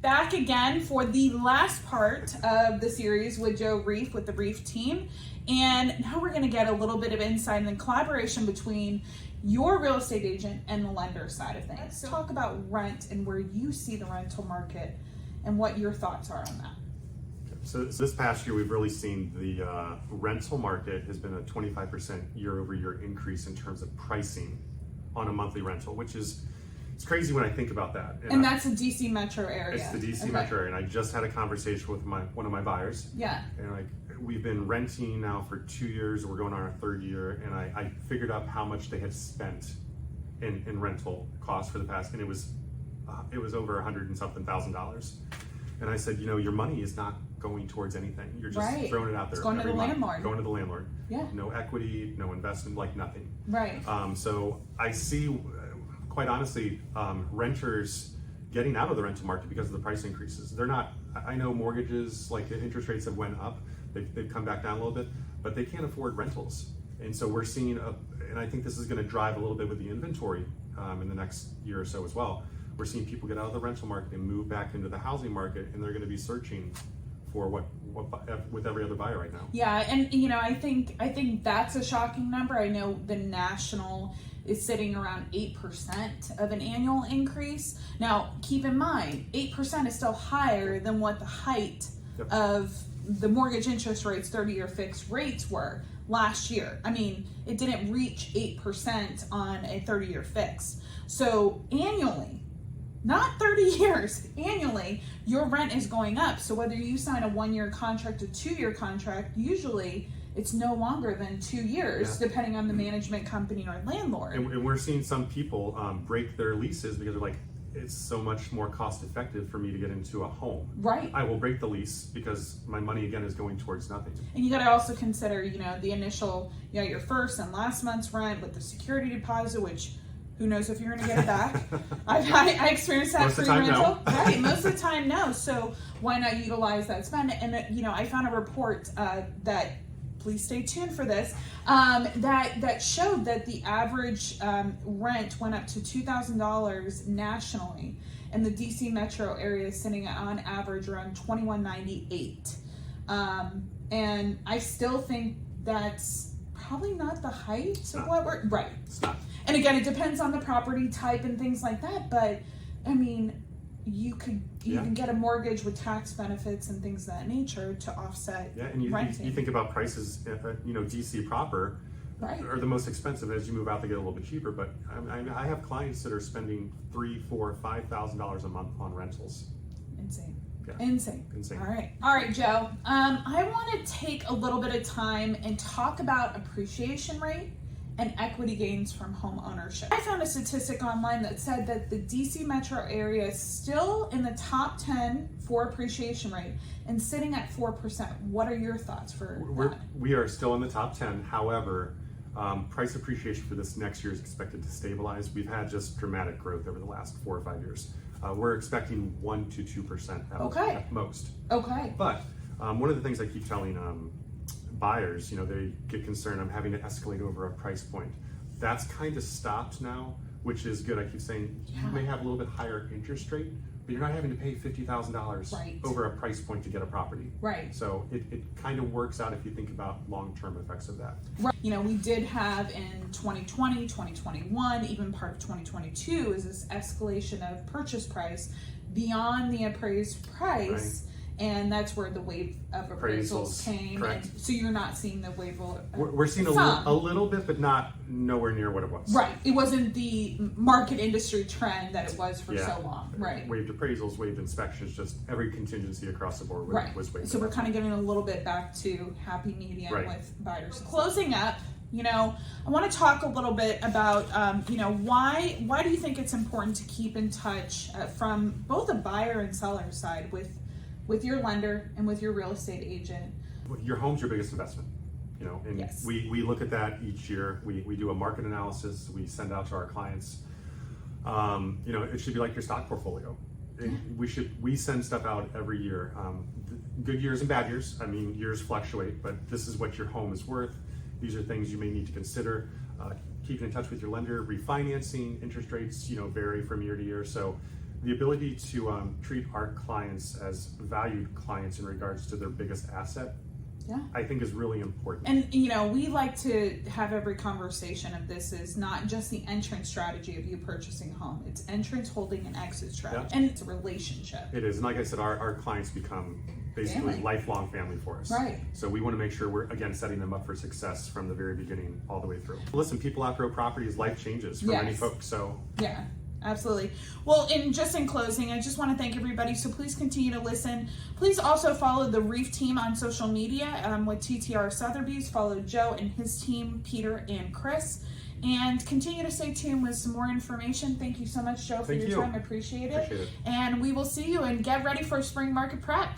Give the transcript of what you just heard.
Back again for the last part of the series with Joe Reef with the Reef team. And now we're going to get a little bit of insight and collaboration between your real estate agent and the lender side of things. So talk about rent and where you see the rental market and what your thoughts are on that. So this past year, we've really seen the rental market has been a 25% year-over-year increase in terms of pricing on a monthly rental, which is, it's crazy when I think about that. And that's the DC metro area. It's the DC metro area. And I just had a conversation with one of my buyers. Yeah. And we've been renting now for 2 years. We're going on our third year. And I figured out how much they had spent in rental costs for the past, and it was over $100 and something thousand. And I said, your money is not going towards anything. You're just throwing it out there. It's going to the landlord. Going to the landlord. Yeah. No equity, no investment, like nothing. Right. So I see, quite honestly, renters getting out of the rental market because of the price increases. They're not, I know mortgages, like the interest rates have went up, they've come back down a little bit, but they can't afford rentals. And so we're seeing, and I think this is going to drive a little bit with the inventory in the next year or so as well. We're seeing people get out of the rental market and move back into the housing market, and they're going to be searching for what with every other buyer right now. Yeah, and I think that's a shocking number. I know the national is sitting around 8% of an annual increase. Now, keep in mind, 8% is still higher than what the height of the mortgage interest rates, 30-year fixed rates were last year. I mean, it didn't reach 8% on a 30-year fix. So annually, not 30 years, annually, your rent is going up. So whether you sign a 1-year contract or 2-year contract, usually it's no longer than 2 years, depending on the management company or landlord. And we're seeing some people break their leases because they're like, it's so much more cost effective for me to get into a home. Right. I will break the lease because my money again is going towards nothing. And you got to also consider, the initial, your first and last month's rent with the security deposit, which who knows if you're going to get it back. I experienced that free rental. No. Right, most of the time, no. So why not utilize that spend? And I found a report that, please stay tuned for this, that showed that the average rent went up to $2,000 nationally, and the DC metro area is sitting on average around $2,198. And I still think that's probably not the height of what we're right. It's not. And again, it depends on the property type and things like that. But I mean, you can get a mortgage with tax benefits and things of that nature to offset. Yeah, and you think about prices. DC proper are the most expensive. As you move out, they get a little bit cheaper. But I have clients that are spending $3,000, $4,000, $5,000 a month on rentals. Insane. Yeah. Insane. All right, Joe. I want to take a little bit of time and talk about appreciation rate and equity gains from home ownership. I found a statistic online that said that the DC metro area is still in the top 10 for appreciation rate and sitting at 4%. What are your thoughts for that? We are still in the top 10. However, price appreciation for this next year is expected to stabilize. We've had just dramatic growth over the last 4 or 5 years. We're expecting 1 to 2% at most. Okay. But one of the things I keep telling buyers, they get concerned I'm having to escalate over a price point. That's kind of stopped now, which is good. I keep saying you may have a little bit higher interest rate, but you're not having to pay $50,000 over a price point to get a property. Right. So it kind of works out if you think about long-term effects of that. Right. We did have in 2020, 2021, even part of 2022 is this escalation of purchase price beyond the appraised price. Right. And that's where the wave of appraisals came. Correct. And so you're not seeing the wave of We're seeing a little bit, but not nowhere near what it was. Right. It wasn't the market industry trend that it was for so long. Right. Waived appraisals, waived inspections, just every contingency across the board was waived. So we're kind of getting a little bit back to happy medium with buyers. Closing up, I want to talk a little bit about, why do you think it's important to keep in touch from both a buyer and seller side with your lender and with your real estate agent? Your home's your biggest investment, and yes. we look at that each year. We do a market analysis. We send out to our clients. It should be like your stock portfolio. We send stuff out every year. Good years and bad years. I mean, years fluctuate, but this is what your home is worth. These are things you may need to consider. Keeping in touch with your lender, refinancing, interest rates, vary from year to year. So the ability to treat our clients as valued clients in regards to their biggest asset, Yeah. I think is really important. And we like to have every conversation of this is not just the entrance strategy of you purchasing a home. It's entrance, holding, and exit strategy. Yeah. And it's a relationship. It is, and like I said, our clients become basically Family. lifelong family for us. Right. So we want to make sure we're, again, setting them up for success from the very beginning all the way through. Listen, people after a property is life changes for many Yes. folks. So Yeah, absolutely. Well, in closing, I just want to thank everybody. So please continue to listen. Please also follow the Reef team on social media with TTR Sotheby's. Follow Joe and his team, Peter and Chris. And continue to stay tuned with some more information. Thank you so much, Joe, for Thank your you. time. I appreciate it. Appreciate it. And we will see you and get ready for spring market prep.